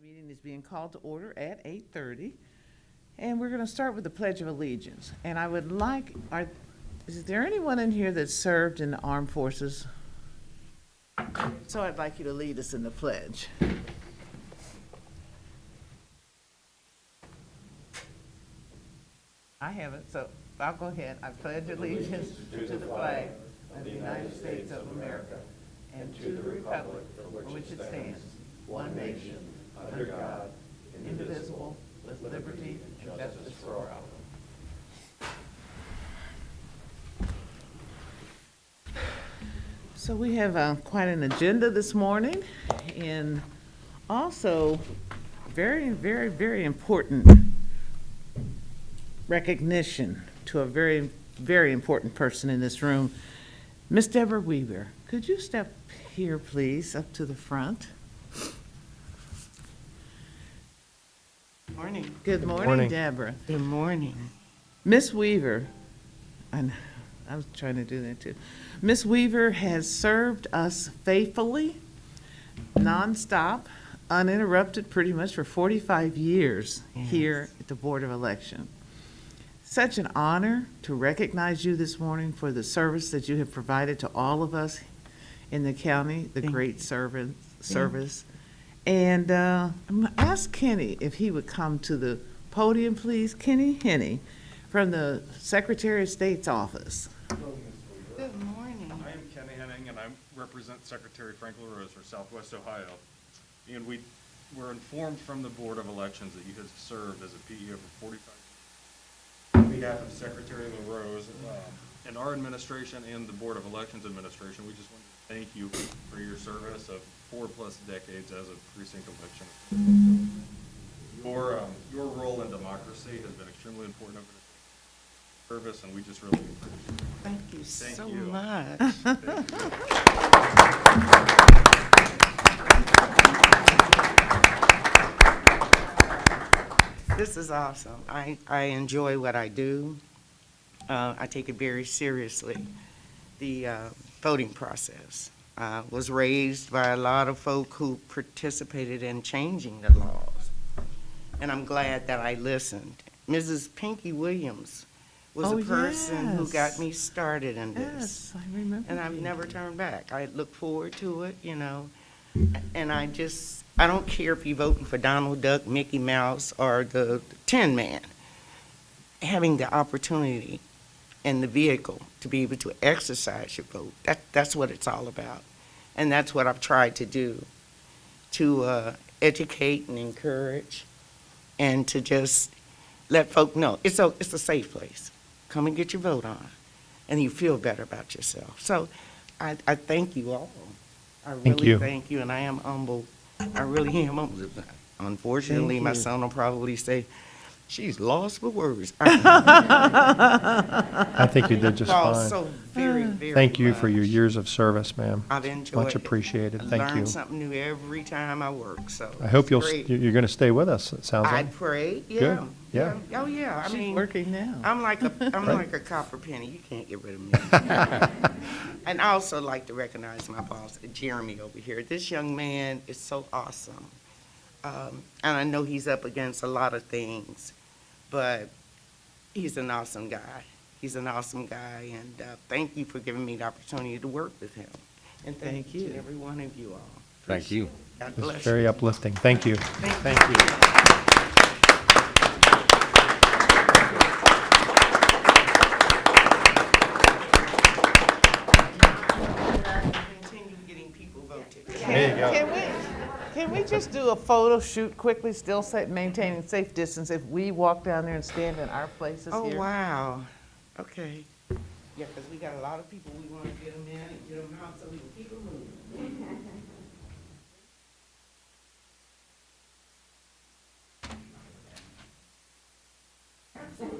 Meeting is being called to order at 8:30, and we're going to start with the Pledge of Allegiance. And I would like, is there anyone in here that served in the armed forces? So I'd like you to lead us in the pledge. I haven't, so I'll go ahead. I pledge allegiance to the flag of the United States of America and to the republic for which it stands, one nation, under God, indivisible, with liberty and justice for all. So we have quite an agenda this morning, and also very, very, very important recognition to a very, very important person in this room. Miss Deborah Weaver, could you step here, please, up to the front? Morning. Good morning, Deborah. Good morning. Miss Weaver, I was trying to do that too. Miss Weaver has served us faithfully, nonstop, uninterrupted pretty much for 45 years here at the Board of Election. Such an honor to recognize you this morning for the service that you have provided to all of us in the county, the great service. And ask Kenny if he would come to the podium, please. Kenny Henney from the Secretary of State's office. Good morning. I am Kenny Henning, and I represent Secretary Frank LaRose for Southwest Ohio. And we were informed from the Board of Elections that you have served as a PEO for 45 years. On behalf of Secretary LaRose and our administration and the Board of Elections administration, we just want to thank you for your service of 4+ decades as a precinct election. Your role in democracy has been extremely important over the service, and we just really appreciate it. Thank you so you. much. This is awesome. I enjoy what I do. I take it very seriously, the voting process. I was raised by a lot of folk who participated in changing the laws, and I'm glad that I listened. Mrs. Pinky Williams was a person who got me started in this. Yes, I remember. And I've never turned back. I look forward to it, you know, and I don't care if you're voting for Donald Duck, Mickey Mouse, or the Tin Man. Having the opportunity and the vehicle to be able to exercise your vote, that's what it's all about. And that's what I've tried to do, to educate and encourage, and to just let folk know it's a safe place. Come and get your vote on, and you feel better about yourself. So I thank you all. I really thank you, and I am humbled. I really am humbled. Unfortunately, my son will probably say, she's lost for words. I think you did just fine. So very, very Thank you much. for your years of service, ma'am. I've enjoyed Much it. appreciated. I Thank learn you. something new every time I work, so. I hope it's great. you're going to stay with us, it sounds I like. pray, yeah. Good, yeah. Oh, yeah, I She's mean. working now. I'm like a copper penny. You can't get rid of me. And I also like to recognize my boss, Jeremy, over here. This young man is so awesome. And I know he's up against a lot of things, but he's an awesome guy. He's an awesome guy, and thank you for giving me the opportunity to work with him. And thank you to every one of you all. Thank you. God It's bless very you. uplifting. Thank you. Thank you. Continue getting people voted. There you go. Can we just do a photo shoot quickly, still maintaining safe distance if we walk down there and stand in our places Oh, here? wow. Okay. Yeah, because we got a lot of people we want to get them in and get them out so we can keep them moving.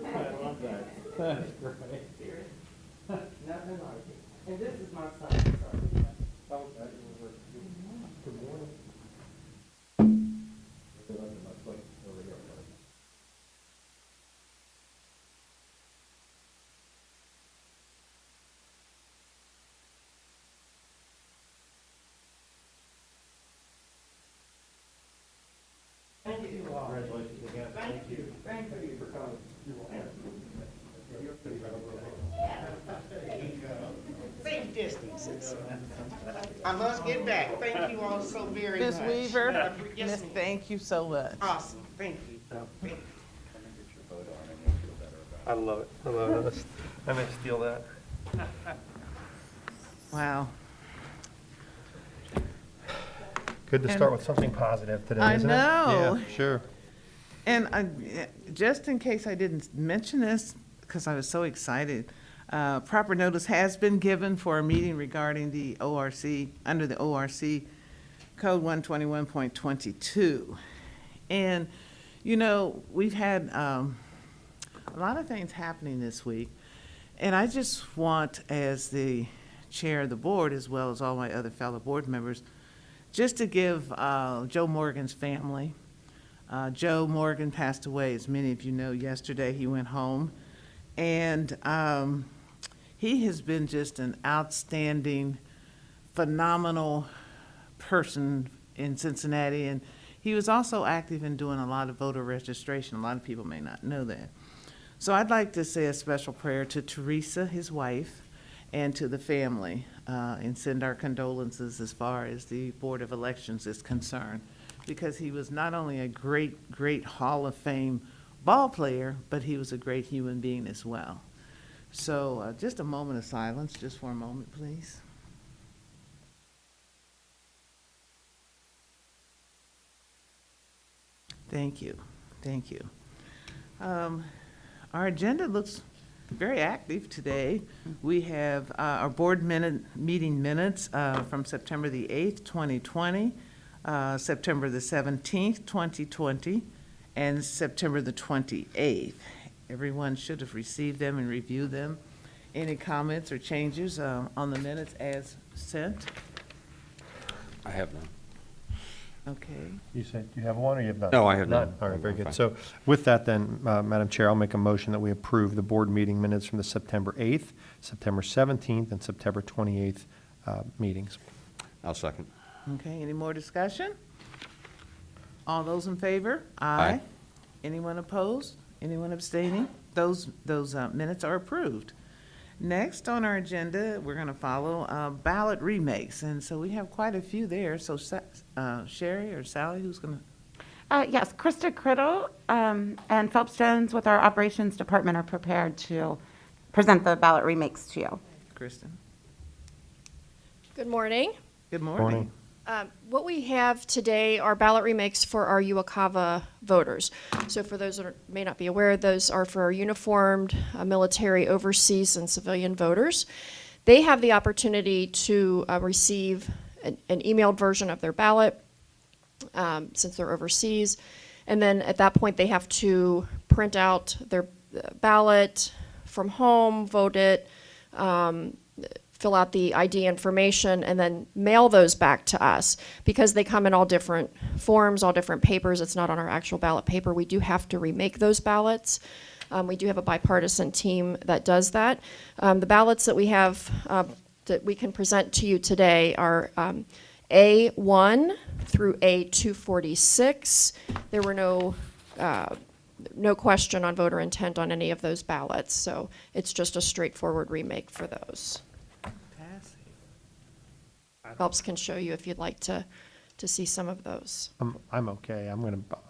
I love that. That's great. Nothing like it. And this is my son, sorry. Good morning. Thank you. Thank you for coming. Safe distances. I must get back. Thank you all so very much. Ms. Weaver, Yes, Miss, ma'am. thank you so much. Awesome. Thank you. Thank you. I love it. I love it. I may steal that. Wow. Good to And- start with something positive today, I isn't it? know. Yeah, sure. And just in case I didn't mention this, because I was so excited, proper notice has been given for a meeting regarding the ORC, under the ORC Code 121.22. And, you know, we've had a lot of things happening this week. And I just want, as the chair of the board, as well as all my other fellow board members, just to give Joe Morgan's family. Joe Morgan passed away, as many of you know, yesterday. He went home. And he has been just an outstanding, phenomenal person in Cincinnati. And he was also active in doing a lot of voter registration. A lot of people may not know that. So I'd like to say a special prayer to Teresa, his wife, and to the family, and send our condolences as far as the Board of Elections is concerned, because he was not only a great, great Hall of Fame ball player, but he was a great human being as well. So just a moment of silence, just for a moment, please. Thank you. Thank you. Our agenda looks very active today. We have our board meeting minutes from September the 8th, 2020, September the 17th, 2020, and September the 28th. Everyone should have received them and reviewed them. Any comments or changes on the minutes as sent? I have none. Okay. You said you have one or you have none? No, I have none. All right, very I'm good. fine. So with that then, Madam Chair, I'll make a motion that we approve the board meeting minutes from the September 8th, September 17th, and September 28th meetings. I'll second. Okay, any more discussion? All those in favor? Aye. Anyone opposed? Anyone abstaining? Those minutes are approved. Next on our agenda, we're going to follow ballot remakes, and so we have quite a few there. So Sherry or Sally, who's going to? Yes, Krista Criddle and Phelps Jones with our Operations Department are prepared to present the ballot remakes to you. Kristen. Good morning. Good morning. Morning. What we have today are ballot remakes for our UOCAVA voters. So for those that may not be aware, those are for our uniformed military, overseas, and civilian voters. They have the opportunity to receive an emailed version of their ballot since they're overseas. And then at that point, they have to print out their ballot from home, vote it, fill out the ID information, and then mail those back to us. Because they come in all different forms, all different papers, it's not on our actual ballot paper, we do have to remake those ballots. We do have a bipartisan team that does that. The ballots that we have that we can present to you today are A1 through A246. There were no question on voter intent on any of those ballots, so it's just a straightforward remake for those. Fantastic. Phelps can show you if you'd like to see some of those. I'm okay.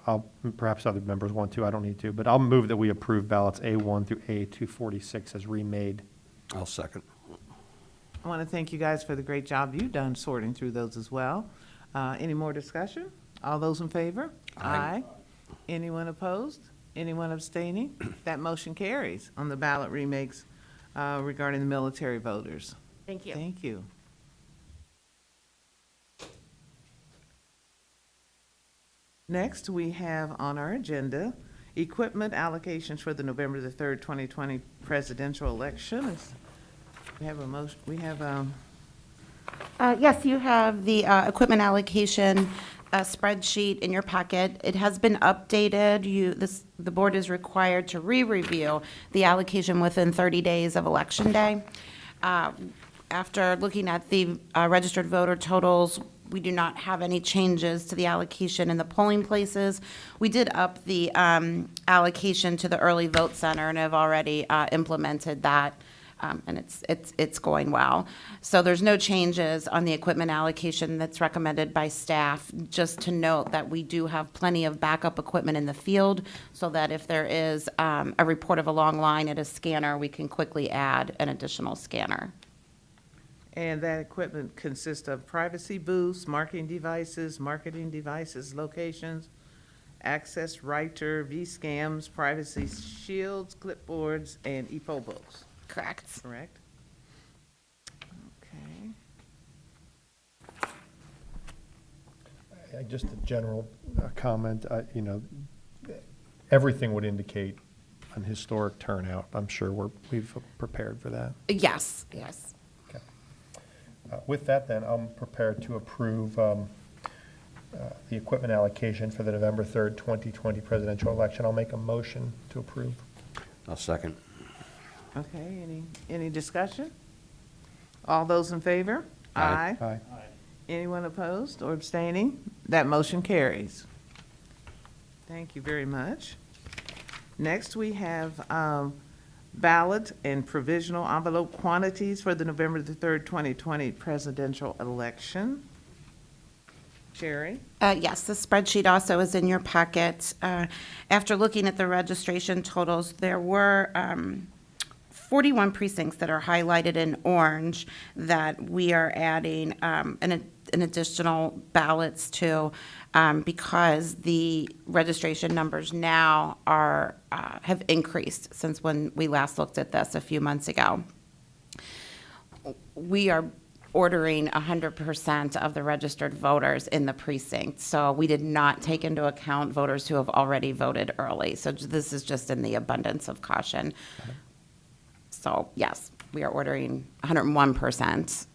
I'll, perhaps other members want to, I don't need to, but I'll move that we approve ballots A1 through A246 as remade. I'll second. I want to thank you guys for the great job you've done sorting through those as well. Any more discussion? All those in favor? Aye. Anyone opposed? Anyone abstaining? That motion carries on the ballot remakes regarding the military voters. Thank you. Thank you. Next, we have on our agenda equipment allocations for the November the 3rd, 2020 presidential election. We have a motion, Yes, you have the equipment allocation spreadsheet in your packet. It has been updated. The board is required to re-review the allocation within 30 days of Election Day. After looking at the registered voter totals, We do not have any changes to the allocation in the polling places. We did up the allocation to the early vote center and have already implemented that, and it's going well. So there's no changes on the equipment allocation that's recommended by staff. Just to note that we do have plenty of backup equipment in the field, so that if there is a report of a long line at a scanner, we can quickly add an additional scanner. And that equipment consists of privacy booths, marketing devices, locations, access writer, V-scams, privacy shields, clipboards, and e-poll books, Correct. correct? Okay. Just a general comment, everything would indicate an historic turnout. I'm sure we've prepared for that. Yes. Okay. With that, then, I'm prepared to approve the equipment allocation for the November 3rd, 2020 presidential election. I'll make a motion to approve. I'll second. Okay, any discussion? All those in favor? Aye. Aye. Anyone opposed or abstaining? That motion carries. Thank you very much. Next, we have ballot and provisional envelope quantities for the November the 3rd, 2020 presidential election. Sherry? Yes, the spreadsheet also is in your packet. After looking at the registration totals, there were 41 precincts that are highlighted in orange that we are adding an additional ballots to because the registration numbers now have increased since when we last looked at this a few months ago. We are ordering 100% of the registered voters in the precinct, so we did not take into account voters who have already voted early. So this is just in the abundance of caution. So yes, we are ordering 101%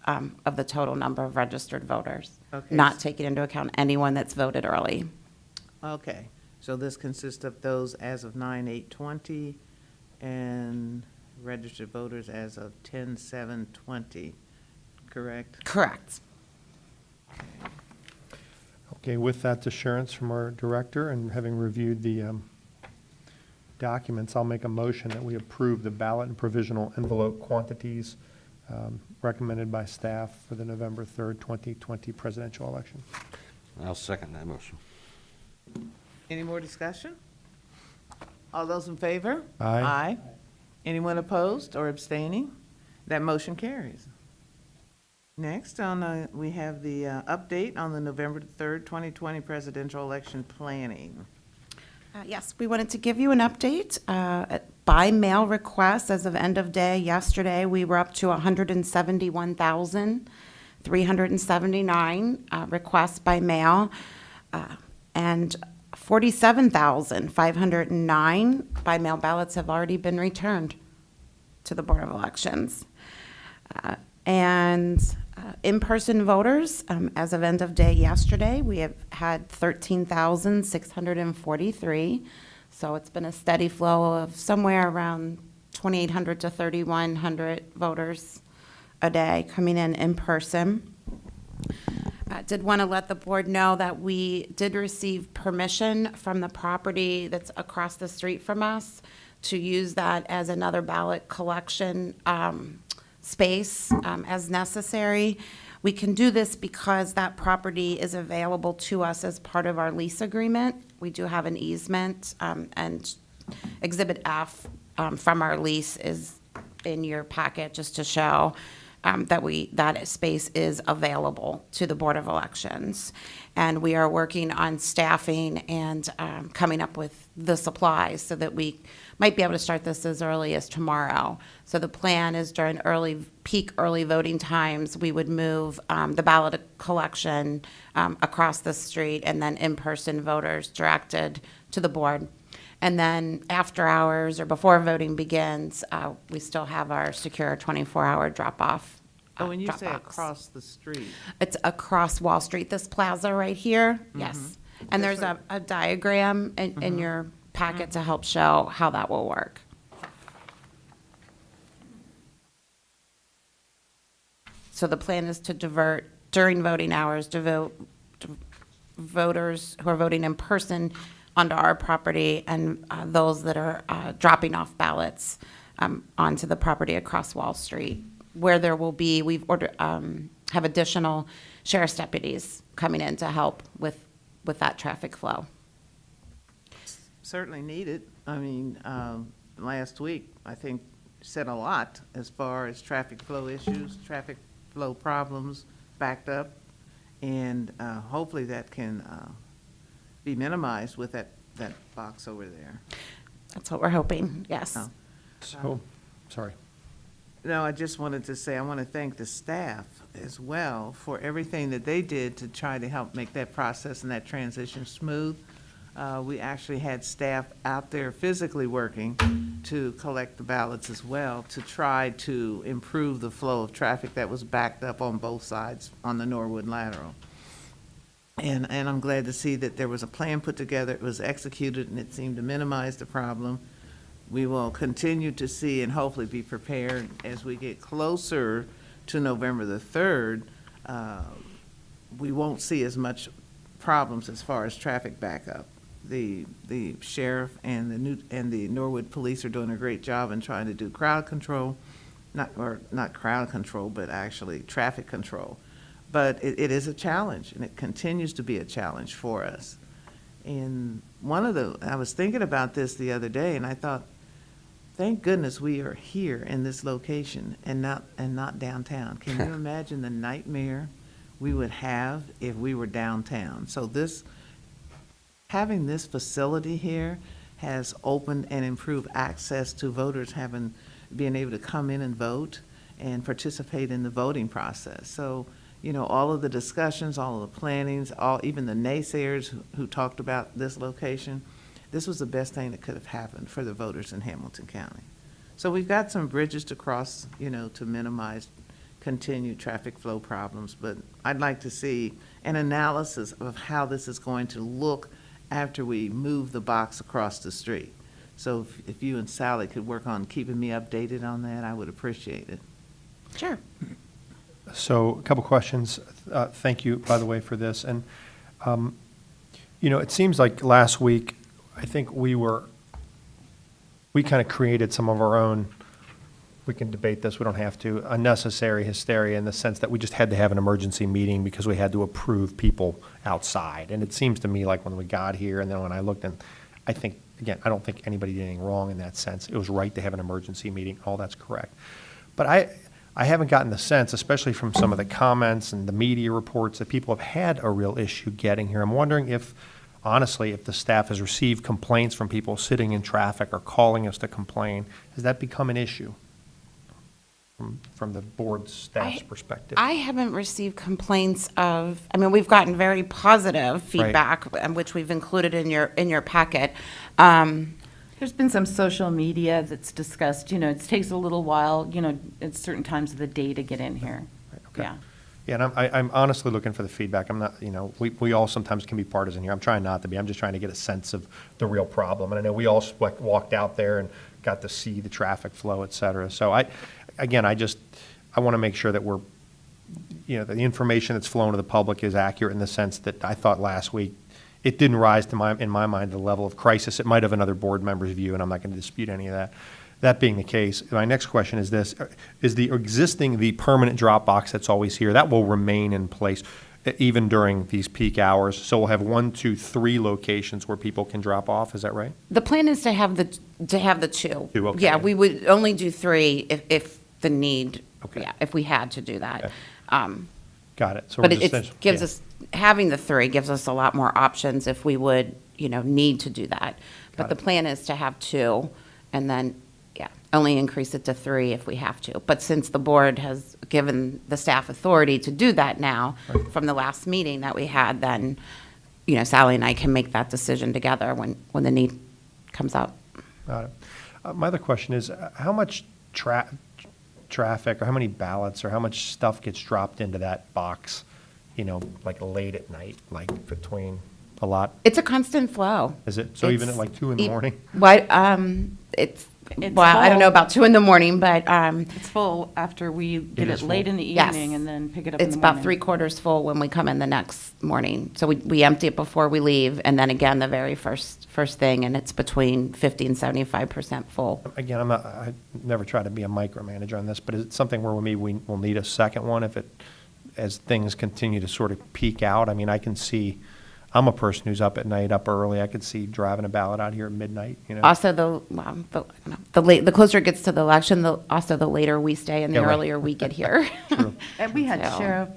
of the total number of registered voters, Okay. not taking into account anyone that's voted early. Okay, so this consists of those as of 9/8/20 and registered voters as of 10/7/20, correct? Correct. Okay, with that assurance from our director and having reviewed the documents, I'll make a motion that we approve the ballot and provisional envelope quantities recommended by staff for the November 3rd, 2020 presidential election. I'll second that motion. Any more discussion? All those in favor? Aye. Aye. Anyone opposed or abstaining? That motion carries. Next, we have the update on the November 3rd, 2020 presidential election planning. Yes, we wanted to give you an update. By mail requests as of end of day yesterday, we were up to 171,379 requests by mail, and 47,509 by mail ballots have already been returned to the Board of Elections. And in-person voters, as of end of day yesterday, we have had 13,643. So it's been a steady flow of somewhere around 2,800 to 3,100 voters a day coming in person. I did want to let the board know that we did receive permission from the property that's across the street from us to use that as another ballot collection space as necessary. We can do this because that property is available to us as part of our lease agreement. We do have an easement, and Exhibit F from our lease is in your packet just to show that space is available to the Board of Elections. And we are working on staffing and coming up with the supplies so that we might be able to start this as early as tomorrow. So the plan is during peak early voting times, we would move the ballot collection across the street and then in-person voters directed to the board. And then after hours or before voting begins, we still have our secure 24-hour drop-off. Oh, when you drop say box. across the street, It's across Wall Street, this plaza right here, yes. And That's there's a diagram in your packet to help show how that will work. So the plan is to divert during voting hours to vote to voters who are voting in person onto our property and those that are dropping off ballots onto the property across Wall Street, where there will be, we've ordered, have additional sheriff's deputies coming in to help with that traffic flow. Certainly needed. I mean, last week, I think, said a lot as far as traffic flow issues, traffic flow problems backed up, and hopefully that can be minimized with that box over there. That's what we're hoping, yes. Oh. So, sorry. No, I just wanted to say, I want to thank the staff as well for everything that they did to try to help make that process and that transition smooth. We actually had staff out there physically working to collect the ballots as well, to try to improve the flow of traffic that was backed up on both sides on the Norwood lateral. And I'm glad to see that there was a plan put together, it was executed, and it seemed to minimize the problem. We will continue to see and hopefully be prepared as we get closer to November the 3rd. We won't see as much problems as far as traffic backup. The sheriff and the Norwood police are doing a great job in trying to do crowd control, not crowd control, but actually traffic control. But it is a challenge, and it continues to be a challenge for us. And I was thinking about this the other day, and I thought, thank goodness we are here in this location and not downtown. Can you imagine the nightmare we would have if we were downtown? So having this facility here has opened and improved access to voters being able to come in and vote and participate in the voting process. So, all of the discussions, all of the plannings, even the naysayers who talked about this location, this was the best thing that could have happened for the voters in Hamilton County. So we've got some bridges to cross, to minimize continued traffic flow problems, but I'd like to see an analysis of how this is going to look after we move the box across the street. So if you and Sally could work on keeping me updated on that, I would appreciate it. Sure. So a couple questions. Thank you, by the way, for this. And, it seems like last week, I think we kind of created some of our own, we can debate this, we don't have to, unnecessary hysteria in the sense that we just had to have an emergency meeting because we had to approve people outside. And it seems to me like when we got here and then when I looked, and I think, again, I don't think anybody did anything wrong in that sense. It was right to have an emergency meeting. All that's correct. But I haven't gotten the sense, especially from some of the comments and the media reports, that people have had a real issue getting here. I'm wondering if, honestly, if the staff has received complaints from people sitting in traffic or calling us to complain. Has that become an issue from the board staff's perspective? I haven't received complaints we've gotten very positive feedback, which we've included in your packet. There's been some social media that's discussed, it takes a little while, at certain times of the day to get in here. Okay. Yeah. Yeah, and I'm honestly looking for the feedback. I'm not, we all sometimes can be partisan here. I'm trying not to be. I'm just trying to get a sense of the real problem. And I know we all walked out there and got to see the traffic flow, et cetera. So I want to make sure that that the information that's flowing to the public is accurate in the sense that I thought last week it didn't rise in my mind to the level of crisis. It might have another board member's view, and I'm not going to dispute any of that. That being the case, my next question is this: is the permanent drop box that's always here, that will remain in place even during these peak hours? So we'll have 1, 2, 3 locations where people can drop off. Is that right? The plan is to have the two. Two, okay. Yeah, we would only do 3 if the need. Okay. Yeah, if we had to do that. Okay. Got it. So But we're it just gives us, having the 3 gives us a lot more options if we would, need to do that. But Got the it. plan is to have 2, and then, only increase it to 3 if we have to. But since the board has given the staff authority to do that now, from the last meeting that we had, then, Sally and I can make that decision together when the need comes up. Got it. My other question is, how much traffic or how many ballots or how much stuff gets dropped into that box, like late at night, like between a lot? It's a constant flow. Is it? So even at like 2 in the morning? What, It's, It's well, I don't know full. about 2 in the morning, but It's full after we get is it late full. in the Yes. evening and then pick it up in it's the morning. about 3/4 full when we come in the next morning. So we empty it before we leave, and then again, the very first thing, and it's between 50 and 75% full. Again, I never try to be a micromanager on this, but is it something where we will need a second one as things continue to sort of peak out? I mean, I can see, I'm a person who's up at night, up early. I could see driving a ballot out here at midnight, you know? Also, the closer it gets to the election, also the later we stay and the Yeah, right. earlier we get here. And we had So- sheriff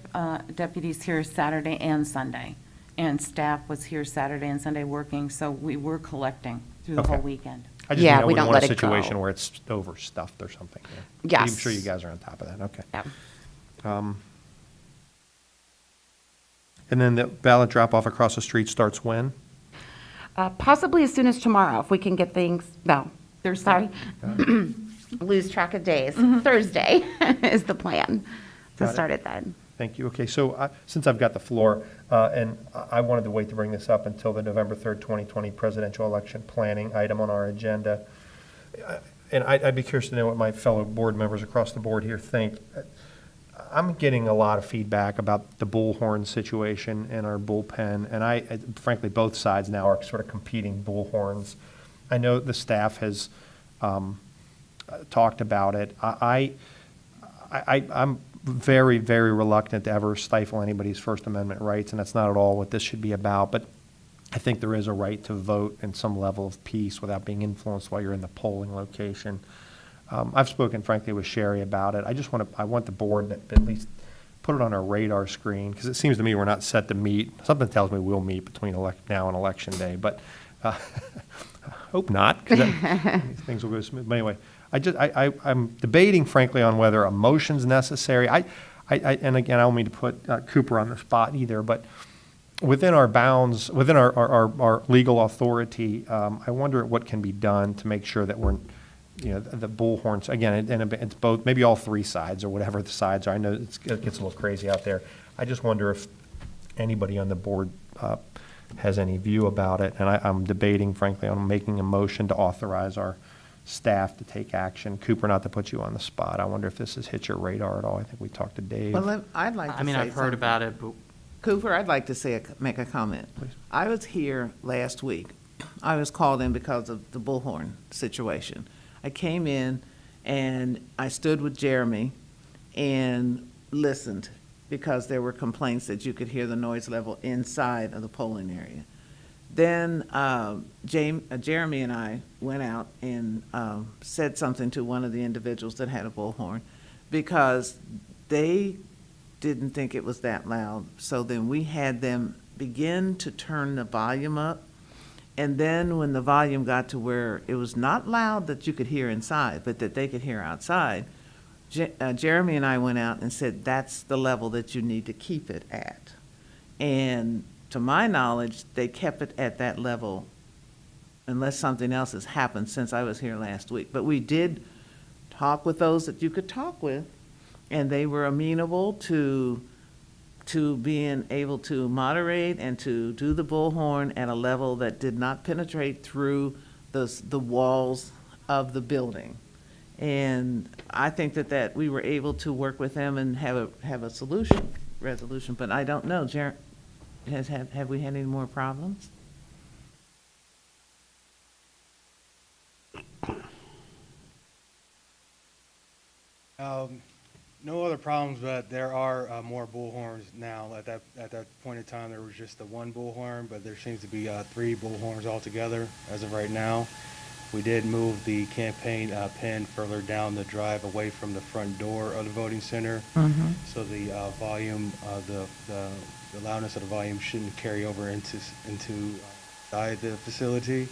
deputies here Saturday and Sunday, and staff was here Saturday and Sunday working, so we were collecting through the whole Okay. weekend. I just Yeah, I we wouldn't don't want a let it go. situation where it's overstuffed or something. Yeah. I'm Yes. sure you guys are on top of that, okay. Yeah. And then the ballot drop-off across the street starts when? Possibly as soon as tomorrow, if we can get things, no, sorry. Lose track of days. Thursday is the plan to Got it. start it then. Thank you. Okay, so since I've got the floor, and I wanted to wait to bring this up until the November 3rd, 2020 presidential election planning item on our agenda. And I'd be curious to know what my fellow board members across the board here think. I'm getting a lot of feedback about the bullhorn situation and our bullpen, and frankly, both sides now are sort of competing bullhorns. I know the staff has talked about it. I'm very, very reluctant to ever stifle anybody's First Amendment rights, and that's not at all what this should be about. But I think there is a right to vote in some level of peace without being influenced while you're in the polling location. I've spoken frankly with Sherry about it. I want the board to at least put it on our radar screen, because it seems to me we're not set to meet. Something tells me we'll meet between now and Election Day, but hope not, because these things will go smooth. But anyway, I'm debating frankly on whether a motion's necessary. And again, I don't mean to put Cooper on the spot either, but within our bounds, within our legal authority, I wonder what can be done to make sure that we're, the bullhorns, again, and it's both, maybe all three sides or whatever the sides are. I know it gets a little crazy out there. I just wonder if anybody on the board has any view about it. And I'm debating, frankly, on making a motion to authorize our staff to take action. Cooper, not to put you on the spot, I wonder if this has hit your radar at all. I think we talked to Dave. Well, I'd like to say I mean, I've heard something. about it, but Cooper, I'd like to make a comment. Please. I was here last week. I was called in because of the bullhorn situation. I came in and I stood with Jeremy and listened, because there were complaints that you could hear the noise level inside of the polling area. Then Jeremy and I went out and said something to one of the individuals that had a bullhorn, because they didn't think it was that loud. So then we had them begin to turn the volume up. And then when the volume got to where it was not loud that you could hear inside, but that they could hear outside, Jeremy and I went out and said, that's the level that you need to keep it at. And to my knowledge, they kept it at that level unless something else has happened since I was here last week. But we did talk with those that you could talk with, and they were amenable to being able to moderate and to do the bullhorn at a level that did not penetrate through the walls of the building. And I think that we were able to work with them and have a resolution, but I don't know, have we had any more problems? No other problems, but there are more bullhorns now. At that point in time, there was just the one bullhorn, but there seems to be 3 bullhorns altogether as of right now. We did move the campaign pin further down the drive away from the front door of the voting center, so the volume, the loudness of the volume shouldn't carry over into inside the facility.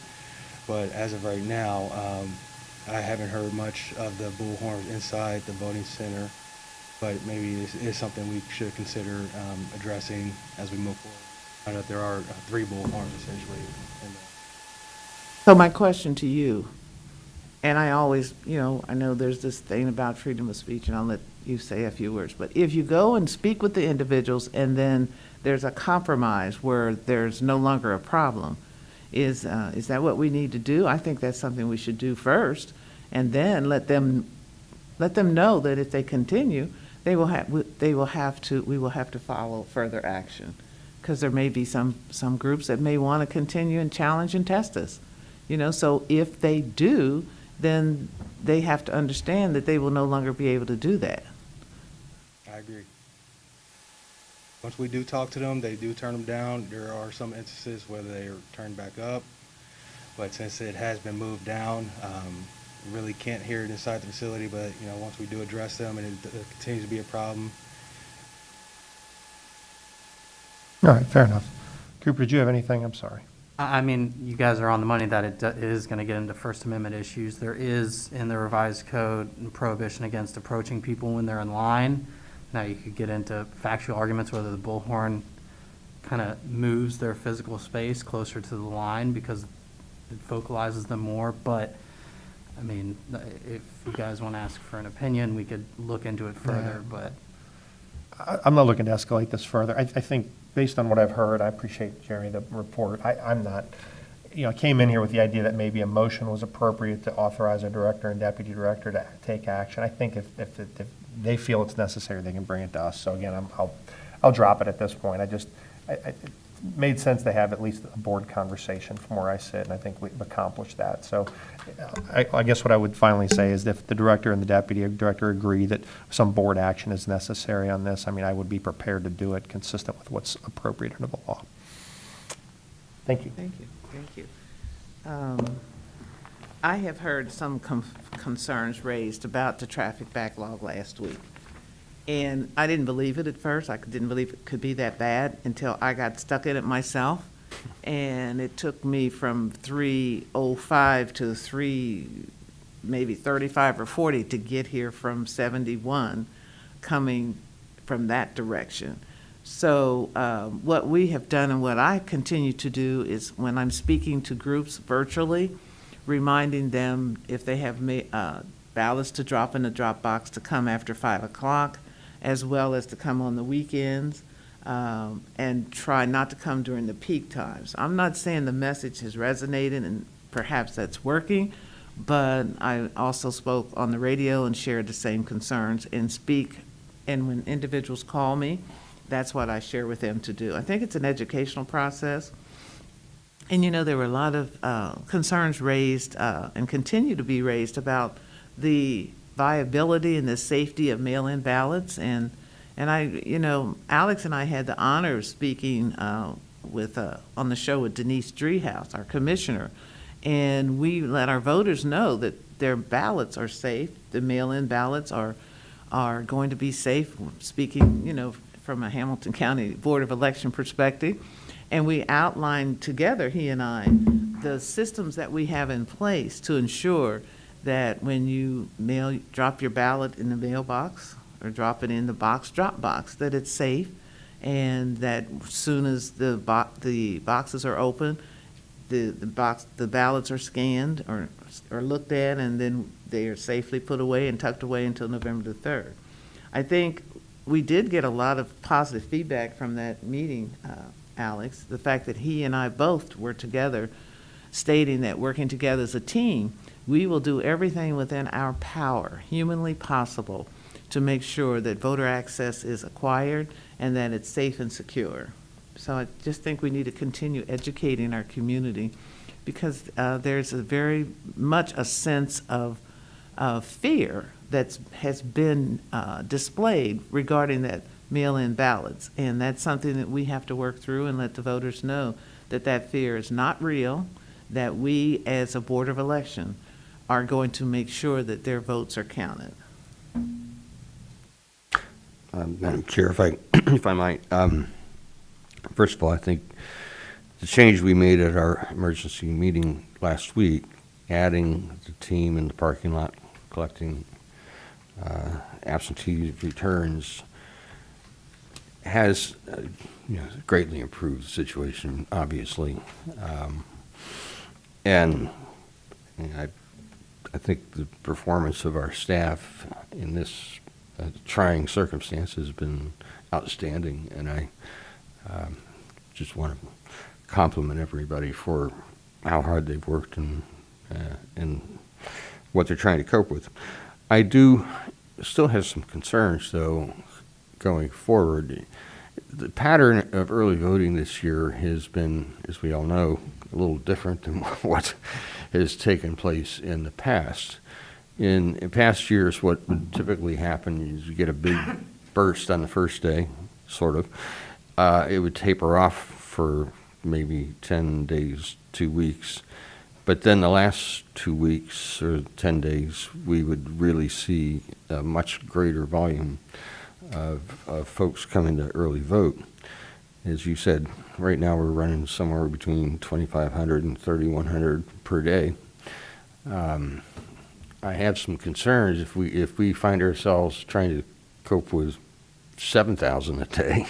But as of right now, I haven't heard much of the bullhorns inside the voting center, but maybe it is something we should consider addressing as we move forward. I know that there are 3 bullhorns essentially in there. So my question to you, and I always, I know there's this thing about freedom of speech, and I'll let you say a few words, but if you go and speak with the individuals and then there's a compromise where there's no longer a problem, is that what we need to do? I think that's something we should do first, and then let them know that if they continue, we will have to follow further action, because there may be some groups that may want to continue and challenge and test us, so if they do, then they have to understand that they will no longer be able to do that. I agree. Once we do talk to them, they do turn them down. There are some instances where they are turned back up, but since it has been moved down, really can't hear it inside the facility, but, once we do address them and it continues to be a problem. All right, fair enough. Cooper, did you have anything? I'm sorry. I mean, you guys are on the money that it is going to get into First Amendment issues. There is, in the revised code, a prohibition against approaching people when they're in line. Now, you could get into factual arguments whether the bullhorn kind of moves their physical space closer to the line because it vocalizes them more. But, I mean, if you guys want to ask for an opinion, we could look into it further, but. I'm not looking to escalate this further. I think, based on what I've heard, I appreciate, Jerry, the report. I'm not, I came in here with the idea that maybe a motion was appropriate to authorize a director and deputy director to take action. I think if they feel it's necessary, they can bring it to us. So again, I'll drop it at this point. It made sense to have at least a board conversation from where I sit, and I think we've accomplished that. So I guess what I would finally say is if the director and the deputy director agree that some board action is necessary on this, I would be prepared to do it consistent with what's appropriate under the law. Thank you. Thank you. I have heard some concerns raised about the traffic backlog last week. And I didn't believe it at first. I didn't believe it could be that bad until I got stuck in it myself. And it took me from 3:05 to maybe 35 or 40 to get here from 71 coming from that direction. So what we have done and what I continue to do is when I'm speaking to groups virtually, reminding them if they have ballots to drop in the drop box to come after 5 o'clock, as well as to come on the weekends, and try not to come during the peak times. I'm not saying the message has resonated and perhaps that's working, but I also spoke on the radio and shared the same concerns and when individuals call me, that's what I share with them to do. I think it's an educational process. And there were a lot of concerns raised and continue to be raised about the viability and the safety of mail-in ballots. And Alex and I had the honor of speaking on the show with Denise Driehaus, our commissioner, and we let our voters know that their ballots are safe. The mail-in ballots are going to be safe, speaking, from a Hamilton County Board of Election perspective. And we outlined together, he and I, the systems that we have in place to ensure that when you drop your ballot in the mailbox or drop it in the drop box, that it's safe, and that as soon as the boxes are open, the ballots are scanned or looked at, and then they are safely put away and tucked away until November the 3rd. I think we did get a lot of positive feedback from that meeting, Alex, the fact that he and I both were together stating that working together as a team, we will do everything within our power, humanly possible, to make sure that voter access is acquired and that it's safe and secure. So I just think we need to continue educating our community because there's very much a sense of fear that has been displayed regarding that mail-in ballots. And that's something that we have to work through and let the voters know that fear is not real, that we as a Board of Election are going to make sure that their votes are counted. Madam Chair, if I might, first of all, I think the change we made at our emergency meeting last week, adding the team in the parking lot collecting absentee returns, has greatly improved the situation, obviously. And I think the performance of our staff in this trying circumstance has been outstanding, and I just want to compliment everybody for how hard they've worked and what they're trying to cope with. I do still have some concerns, though, going forward. The pattern of early voting this year has been, as we all know, a little different than what has taken place in the past. In past years, what would typically happen is you get a big burst on the first day, sort of. It would taper off for maybe 10 days, 2 weeks. But then the last 2 weeks or 10 days, we would really see a much greater volume of folks coming to early vote. As you said, right now we're running somewhere between 2,500 and 3,100 per day. I have some concerns if we find ourselves trying to cope with 7,000 a day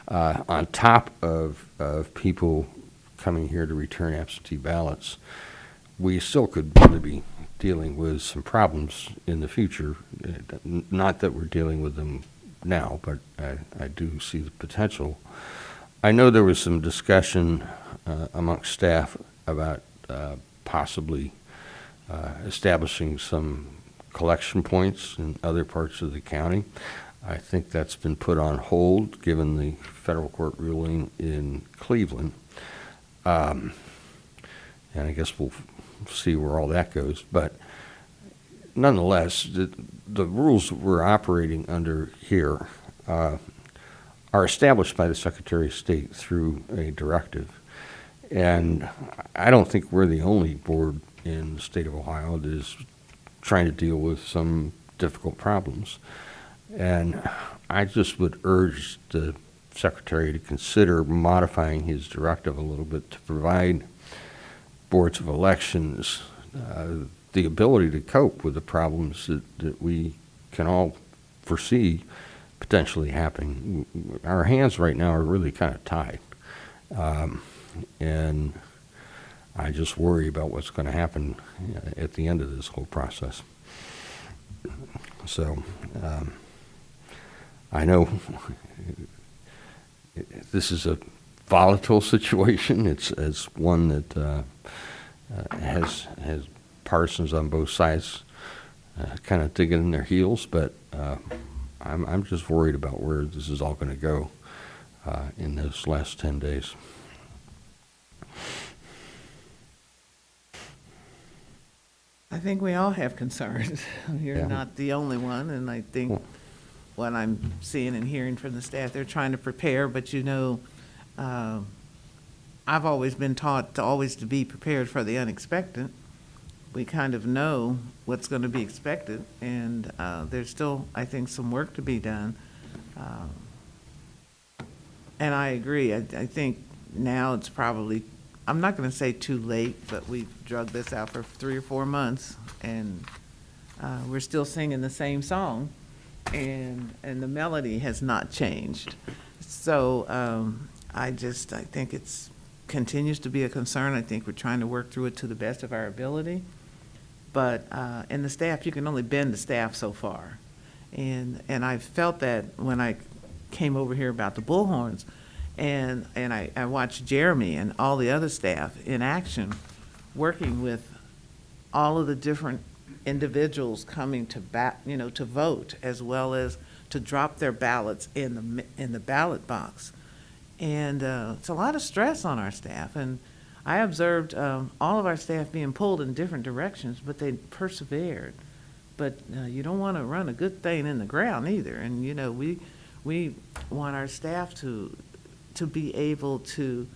on top of people coming here to return absentee ballots. We still could really be dealing with some problems in the future. Not that we're dealing with them now, but I do see the potential. I know there was some discussion amongst staff about possibly establishing some collection points in other parts of the county. I think that's been put on hold given the federal court ruling in Cleveland. And I guess we'll see where all that goes. But nonetheless, the rules that we're operating under here are established by the Secretary of State through a directive. And I don't think we're the only board in the state of Ohio that is trying to deal with some difficult problems. And I just would urge the Secretary to consider modifying his directive a little bit to provide boards of elections the ability to cope with the problems that we can all foresee potentially happening. Our hands right now are really kind of tied. And I just worry about what's going to happen at the end of this whole process. So I know this is a volatile situation. It's one that has partisans on both sides kind of digging in their heels, but I'm just worried about where this is all going to go in those last 10 days. I think we all have concerns. You're Yeah. not the only one, and I think what I'm seeing and hearing from the staff, they're trying to prepare, but I've always been taught to be prepared for the unexpected. We kind of know what's going to be expected, and there's still, I think, some work to be done. And I agree. I think now it's probably, I'm not going to say too late, but we've drugged this out for 3 or 4 months, and we're still singing the same song, and the melody has not changed. So I think it's continues to be a concern. I think we're trying to work through it to the best of our ability. But in the staff, you can only bend the staff so far. And I felt that when I came over here about the bullhorns, and I watched Jeremy and all the other staff in action, working with all of the different individuals coming to vote, as well as to drop their ballots in the ballot box. And it's a lot of stress on our staff. And I observed all of our staff being pulled in different directions, but they persevered. But you don't want to run a good thing in the ground either. And we want our staff to be able to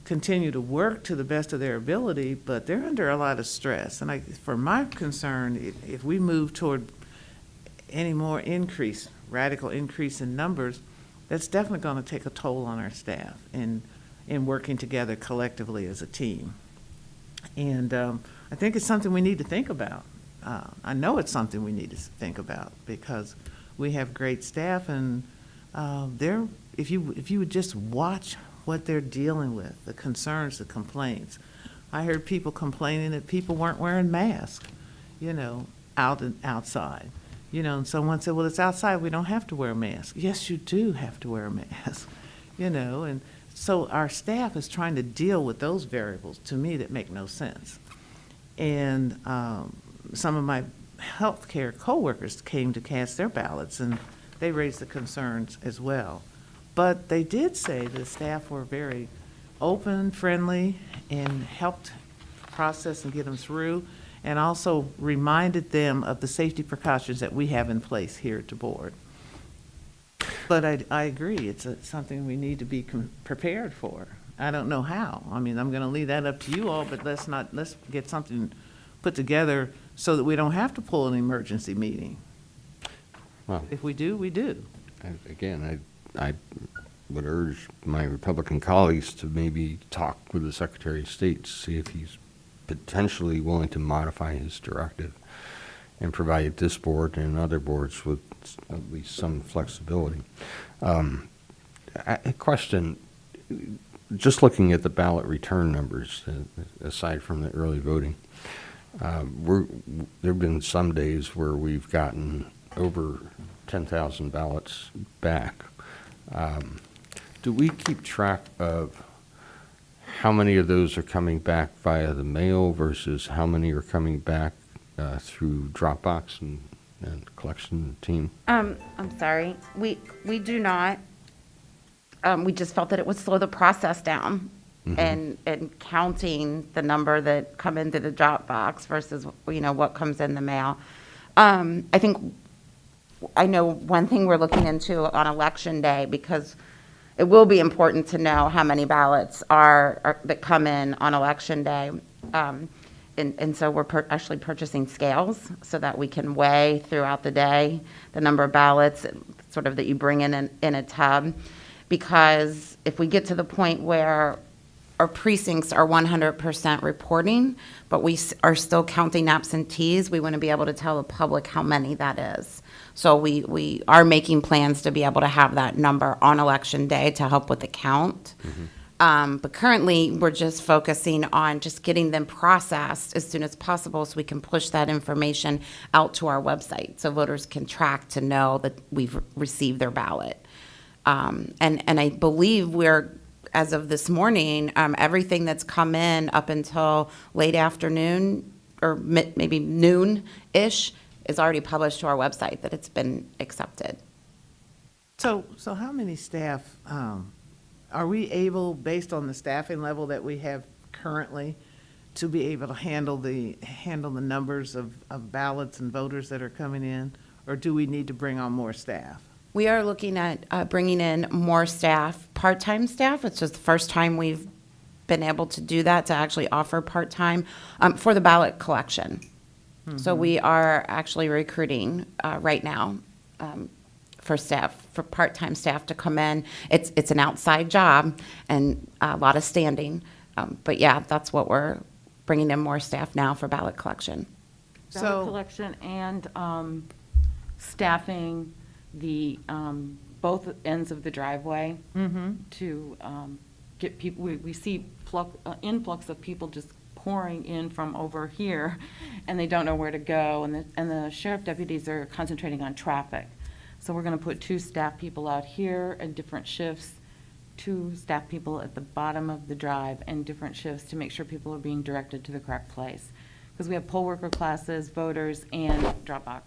continue to work to the best of their ability, but they're under a lot of stress. And for my concern, if we move toward any more radical increase in numbers, that's definitely going to take a toll on our staff in working together collectively as a team. And I think it's something we need to think about. I know it's something we need to think about because we have great staff, and if you would just watch what they're dealing with, the concerns, the complaints. I heard people complaining that people weren't wearing masks, outside. And someone said, well, it's outside, we don't have to wear a mask. Yes, you do have to wear a mask, and So our staff is trying to deal with those variables, to me, that make no sense. And some of my healthcare coworkers came to cast their ballots, and they raised the concerns as well. But they did say the staff were very open, friendly, and helped process and get them through, and also reminded them of the safety precautions that we have in place here at the board. But I agree, it's something we need to be prepared for. I don't know how. I mean, I'm going to leave that up to you all, but let's get something put together so that we don't have to pull an emergency meeting. Well, If we do, we do. again, I would urge my Republican colleagues to maybe talk with the Secretary of State to see if he's potentially willing to modify his directive and provide this board and other boards with at least some flexibility. A question, just looking at the ballot return numbers, aside from the early voting, there have been some days where we've gotten over 10,000 ballots back. Do we keep track of how many of those are coming back via the mail versus how many are coming back through Dropbox and collection team? I'm sorry, we do not. We just felt that it would slow the process down and counting the number that come into the Dropbox versus, what comes in the mail. I know one thing we're looking into on election day, because it will be important to know how many ballots are that come in on election day. And so we're actually purchasing scales so that we can weigh throughout the day the number of ballots sort of that you bring in a tub. Because if we get to the point where our precincts are 100% reporting, but we are still counting absentees, we want to be able to tell the public how many that is. So we are making plans to be able to have that number on election day to help with the count. But currently, we're just focusing on just getting them processed as soon as possible so we can push that information out to our website so voters can track to know that we've received their ballot. And I believe as of this morning, everything that's come in up until late afternoon or maybe noon-ish is already published to our website that it's been accepted. So how many staff, are we able, based on the staffing level that we have currently, to be able to handle the numbers of ballots and voters that are coming in? Or do we need to bring on more staff? We are looking at bringing in more staff, part-time staff. It's just the first time we've been able to do that, to actually offer part-time for the ballot collection. So we are actually recruiting right now for part-time staff to come in. It's an outside job and a lot of standing. But yeah, that's what we're bringing in more staff now for ballot collection. Ballot collection and staffing the both ends of the driveway to get people. We see influx of people just pouring in from over here, and they don't know where to go. And the sheriff deputies are concentrating on traffic. So we're going to put 2 staff people out here at different shifts, 2 staff people at the bottom of the drive and different shifts to make sure people are being directed to the correct place. Because we have poll worker classes, voters, and Dropbox.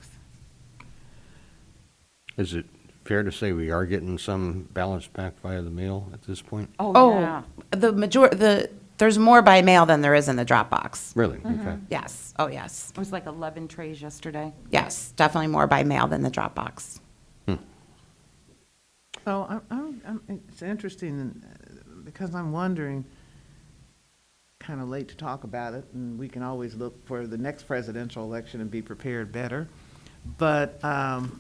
Is it fair to say we are getting some ballots back via the mail at this point? Oh, Yeah. There's more by mail than there is in the Drop-box. Really? Okay. Yes. Oh, yes. It was like 11 trays yesterday. Yes, definitely more by mail than the Drop-box. So it's interesting because I'm wondering, kind of late to talk about it, and we can always look for the next presidential election and be prepared better. But I'm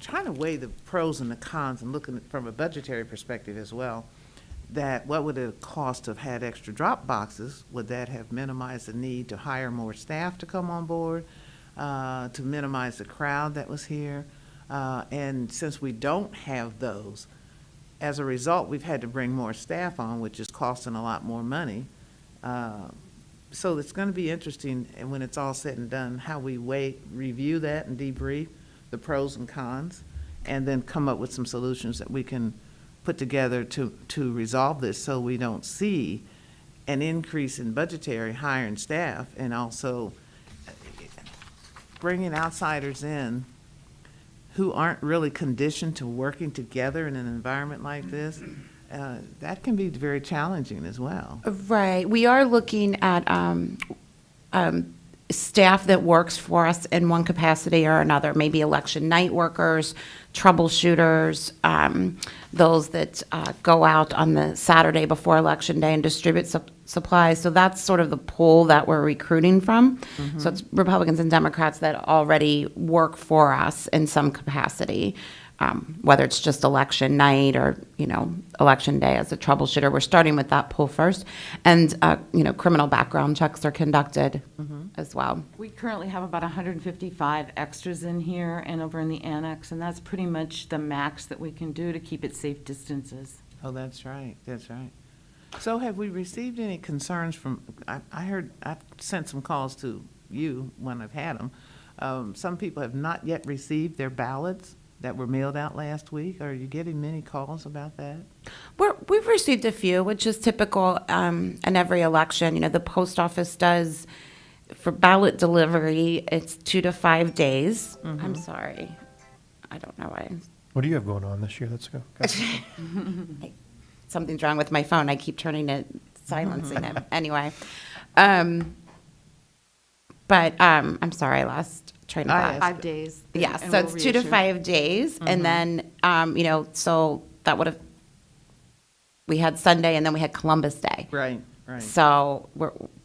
trying to weigh the pros and the cons and looking at it from a budgetary perspective as well. That what would it cost to have had extra drop boxes? Would that have minimized the need to hire more staff to come on board, to minimize the crowd that was here? And since we don't have those, as a result, we've had to bring more staff on, which is costing a lot more money. So it's going to be interesting, and when it's all said and done, how we review that and debrief the pros and cons, and then come up with some solutions that we can put together to resolve this so we don't see an increase in budgetary hiring staff and also bringing outsiders in who aren't really conditioned to working together in an environment like this, that can be very challenging as well. Right. We are looking at staff that works for us in one capacity or another, maybe election night workers, troubleshooters, those that go out on the Saturday before Election Day and distribute supplies. So that's sort of the pool that we're recruiting from. So it's Republicans and Democrats that already work for us in some capacity. Whether it's just election night or, election day as a troubleshooter. We're starting with that pool first. And, criminal background checks are conducted as well. We currently have about 155 extras in here and over in the annex, and that's pretty much the max that we can do to keep it safe distances. Oh, that's right, that's right. So have we received any concerns from, I heard, I've sent some calls to you when I've had them. Some people have not yet received their ballots that were mailed out last week. Are you getting many calls about that? We've received a few, which is typical in every election. The post office does, for ballot delivery, it's 2 to 5 days. I'm sorry. I don't know why. What do you have going on this year? Let's go. Something's wrong with my phone. I keep turning it, silencing it. Anyway. But I'm sorry, I lost train of thought. 5 days. Yeah, and so we'll it's 2 to reissue. 5 days, and then, so that would have, we had Sunday, and then we had Columbus Day. Right, right. So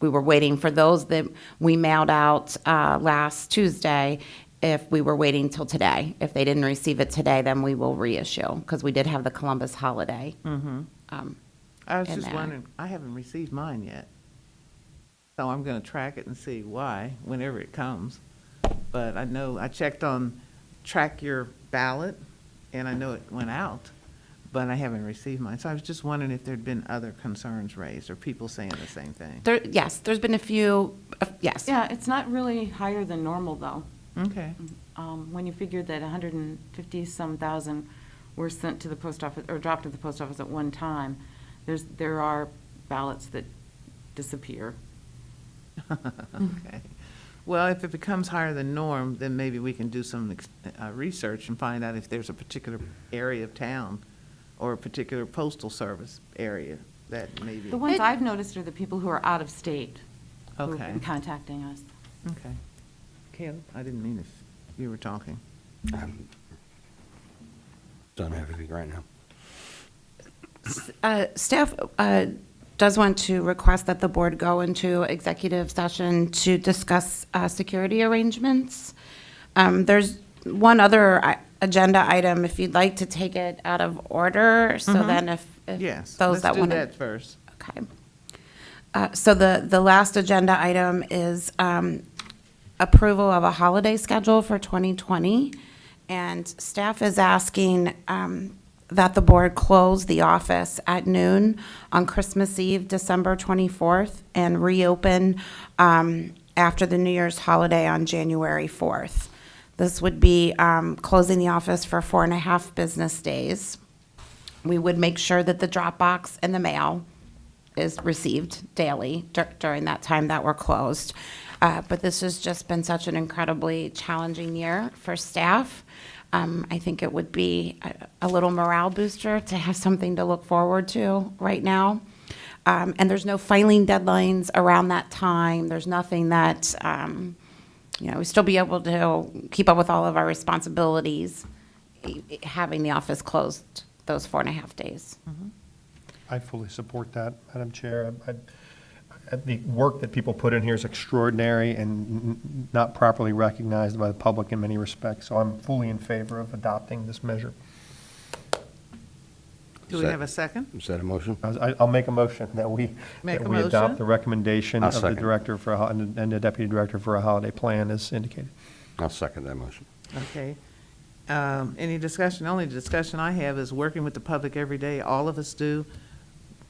we were waiting for those that we mailed out last Tuesday. If we were waiting till today, if they didn't receive it today, then we will reissue, because we did have the Columbus holiday. I was in just there. wondering, I haven't received mine yet. So I'm gonna track it and see why, whenever it comes. But I know, I checked on Track Your Ballot, and I know it went out, but I haven't received mine. So I was just wondering if there'd been other concerns raised, or people saying the same thing. Yes, there's been a few, yes. Yeah, it's not really higher than normal, though. Okay, When you figure that 150-some thousand were sent to the post office, or dropped to the post office at one time, there are ballots that disappear. okay. Well, if it becomes higher than norm, then maybe we can do some research and find out if there's a particular area of town or a particular postal service area that maybe. The ones I've noticed are the people who are out of state who've Okay. been contacting us. Okay. Caleb, I didn't mean if you were talking. Done everything right now. Staff does want to request that the board go into executive session to discuss security arrangements. There's one other agenda item, if you'd like to take it out of order, so then if Yes, those that let's do want that first. Okay. So the last agenda item is approval of a holiday schedule for 2020. And staff is asking that the board close the office at noon on Christmas Eve, December 24th, and reopen after the New Year's holiday on January 4th. This would be closing the office for 4.5 business days. We would make sure that the drop box and the mail is received daily during that time that we're closed. But this has just been such an incredibly challenging year for staff. I think it would be a little morale booster to have something to look forward to right now. And there's no filing deadlines around that time. There's nothing that, we still be able to keep up with all of our responsibilities, having the office closed those 4.5 days. I fully support that, Madam Chair. The work that people put in here is extraordinary and not properly recognized by the public in many respects, so I'm fully in favor of adopting this measure. Do we have a second? Is that a motion? I'll make a motion that we Make a adopt motion? the recommendation I'll of the second. director and the deputy director for a holiday plan as indicated. I'll second that motion. Okay. Any discussion? Only discussion I have is working with the public every day. All of us do.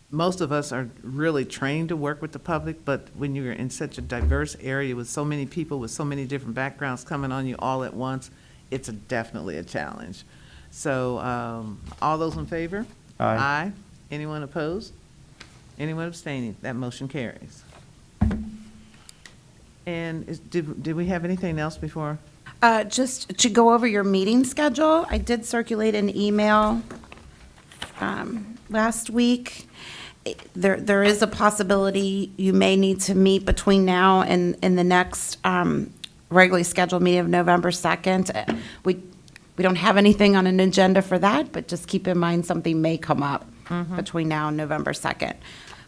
Most of us are really trained to work with the public, but when you're in such a diverse area with so many people with so many different backgrounds coming on you all at once, it's definitely a challenge. So all those in favor Aye. Anyone opposed? Anyone abstaining? That motion carries. And did we have anything else before? Just to go over your meeting schedule, I did circulate an email last week. There is a possibility you may need to meet between now and the next regularly scheduled meeting of November 2nd. We don't have anything on an agenda for that, but just keep in mind something may come up between now and November 2nd.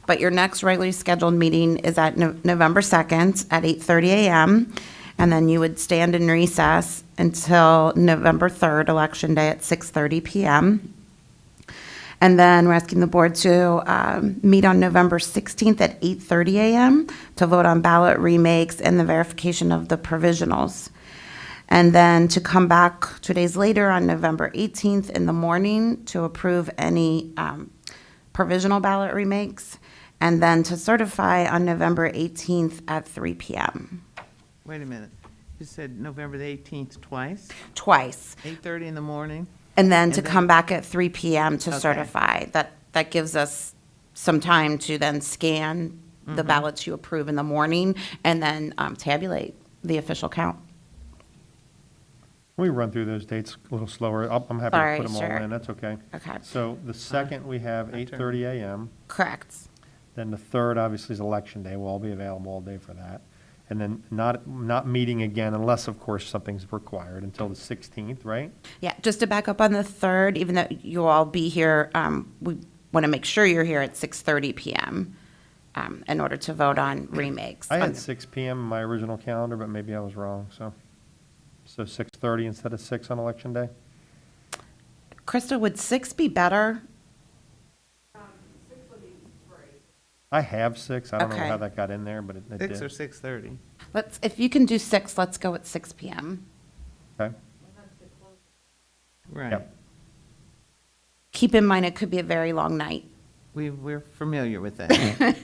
But your next regularly scheduled meeting is at November 2nd at 8:30 a.m., and then you would stand in recess until November 3rd, Election Day, at 6:30 p.m. And then we're asking the board to meet on November 16th at 8:30 a.m. to vote on ballot remakes and the verification of the provisionals. And then to come back 2 days later on November 18th in the morning to approve any provisional ballot remakes, and then to certify on November 18th at 3 p.m. Wait a minute. You said November the 18th twice? Twice. 8:30 in the morning? And then to And then- come back at 3 p.m. to Okay. certify. That gives us some time to then scan the ballots you approve in the morning and then tabulate the official count. We run through those dates a little slower. I'm happy to Sorry, put them all sure. in, that's okay. Okay. So the second, we have 8:30 a.m. Correct. Then the third, obviously, is Election Day. We'll all be available all day for that. And then not meeting again unless, of course, something's required until the 16th, right? Yeah, just to back up on the 3rd, even though you'll all be here, we want to make sure you're here at 6:30 p.m. In order to vote on remakes. I had 6 p.m. in my original calendar, but maybe I was wrong, so 6:30 instead of 6 on Election Day? Krista, would 6 be better? I have 6. I don't know Okay. how that got in there, but it did. 6 or 6:30? If you can do 6, let's go at 6 p.m. Okay. Right. Yep. Keep in mind, it could be a very long night. We're familiar with that.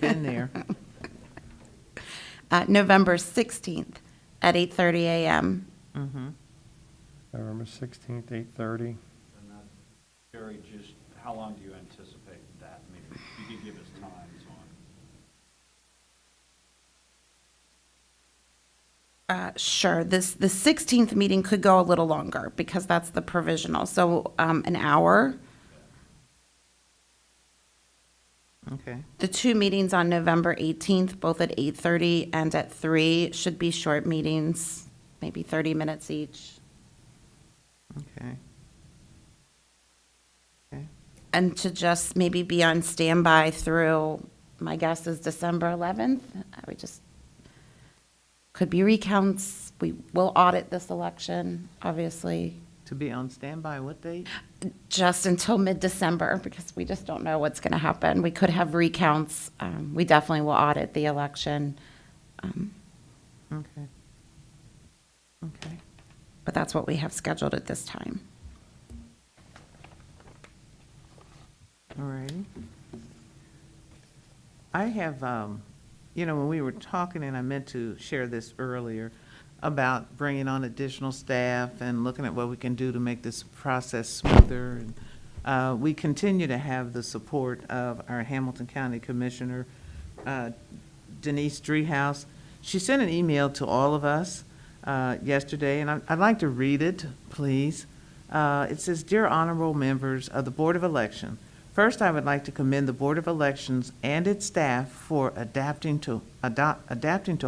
Been there. November 16th at 8:30 a.m. November 16th, 8:30. And that, Jerry, just how long do you anticipate that? Maybe you could give us times on. Sure, the 16th meeting could go a little longer because that's the provisional, so an hour. Okay. The 2 meetings on November 18th, both at 8:30 and at 3, should be short meetings, maybe 30 minutes each. Okay. Okay. And to just maybe be on standby through, my guess is December 11th. We just, could be recounts. We will audit this election, obviously, To be on standby, what date? just until mid-December, because we just don't know what's going to happen. We could have recounts. We definitely will audit the election, Okay. Okay. but that's what we have scheduled at this time. All righty. I have, when we were talking, and I meant to share this earlier, about bringing on additional staff and looking at what we can do to make this process smoother. And we continue to have the support of our Hamilton County Commissioner, Denise Driehaus. She sent an email to all of us yesterday, and I'd like to read it, please. It says, "Dear honorable members of the Board of Election, first, I would like to commend the Board of Elections and its staff for adapting to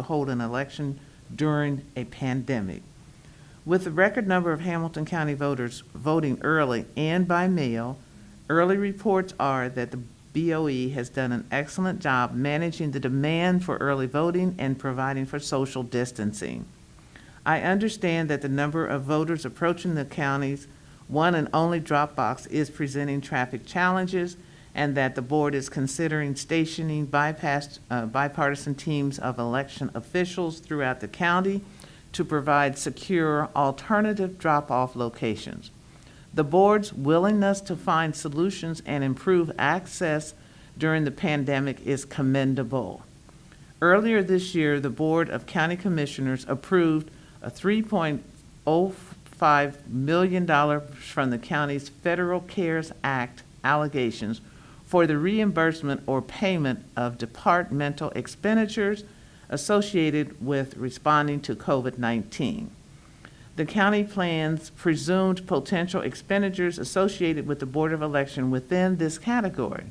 hold an election during a pandemic. With the record number of Hamilton County voters voting early and by mail, early reports are that the BOE has done an excellent job managing the demand for early voting and providing for social distancing. I understand that the number of voters approaching the county's one and only drop box is presenting traffic challenges, and that the board is considering stationing bipartisan teams of election officials throughout the county to provide secure alternative drop-off locations. The board's willingness to find solutions and improve access during the pandemic is commendable. Earlier this year, the Board of County Commissioners approved a $3.05 million from the county's Federal CARES Act allegations for the reimbursement or payment of departmental expenditures associated with responding to COVID-19. The county plans presumed potential expenditures associated with the Board of Election within this category.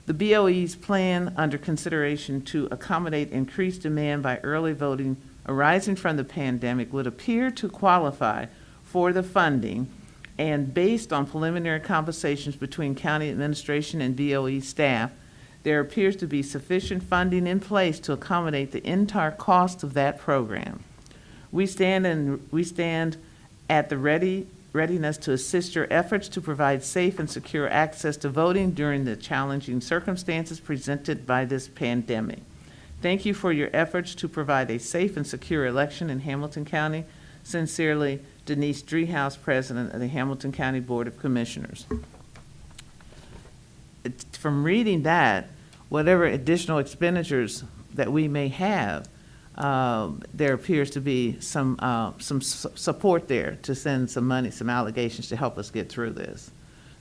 The BOE's plan under consideration to accommodate increased demand by early voting arising from the pandemic would appear to qualify for the funding, and based on preliminary conversations between county administration and BOE staff, there appears to be sufficient funding in place to accommodate the entire cost of that program. We stand at the readiness to assist your efforts to provide safe and secure access to voting during the challenging circumstances presented by this pandemic. Thank you for your efforts to provide a safe and secure election in Hamilton County. Sincerely, Denise Driehaus, President of the Hamilton County Board of Commissioners. From reading that, whatever additional expenditures that we may have, there appears to be some support there to send some money, some allegations to help us get through this.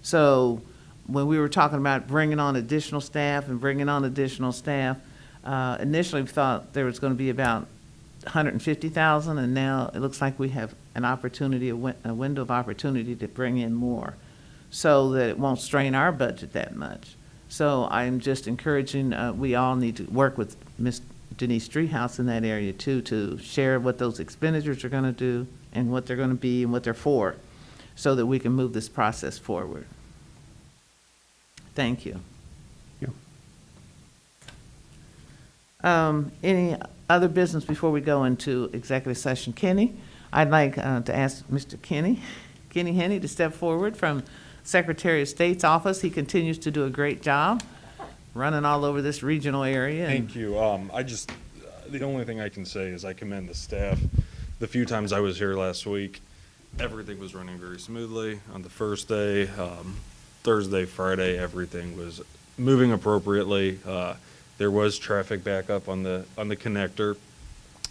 So when we were talking about bringing on additional staff, initially we thought there was going to be about $150,000, and now it looks like we have an opportunity, a window of opportunity to bring in more, so that it won't strain our budget that much. So I'm just encouraging, we all need to work with Ms. Denise Driehaus in that area too, to share what those expenditures are going to do and what they're going to be and what they're for, so that we can move this process forward. Thank you. Any other business before we go into executive session? Kenny, I'd like to ask Mr. Kenny Henney to step forward from Secretary of State's office. He continues to do a great job running all over this regional area. Thank you. The only thing I can say is I commend the staff. The few times I was here last week, everything was running very smoothly. On the first day, Thursday, Friday, everything was moving appropriately. There was traffic backup on the connector.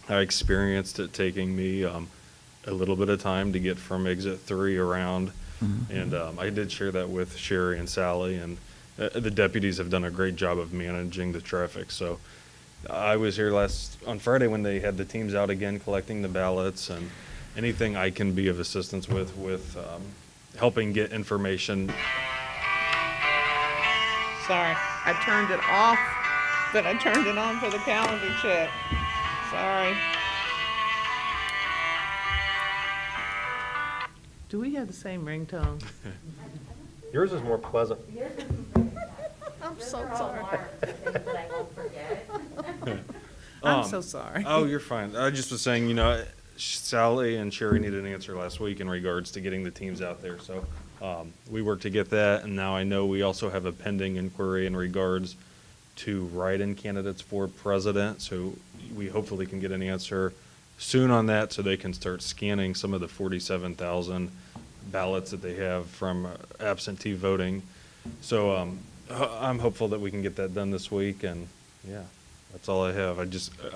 I experienced it taking me a little bit of time to get from exit 3 around. Mm-hmm. And I did share that with Sherry and Sally, and the deputies have done a great job of managing the traffic. So I was here on Friday when they had the teams out again collecting the ballots, and anything I can be of assistance with helping get information. Sorry, I turned it off, but I turned it on for the calendar check. Sorry. Do we have the same ringtone? Yours is more pleasant. I'm so sorry. I'm I'm so sorry. Oh, you're fine. I just was saying, Sally and Sherry needed an answer last week in regards to getting the teams out there. So we worked to get that, and now I know we also have a pending inquiry in regards to write-in candidates for president. So we hopefully can get an answer soon on that, so they can start scanning some of the 47,000 ballots that they have from absentee voting. So I'm hopeful that we can get that done this week, and yeah, that's all I have.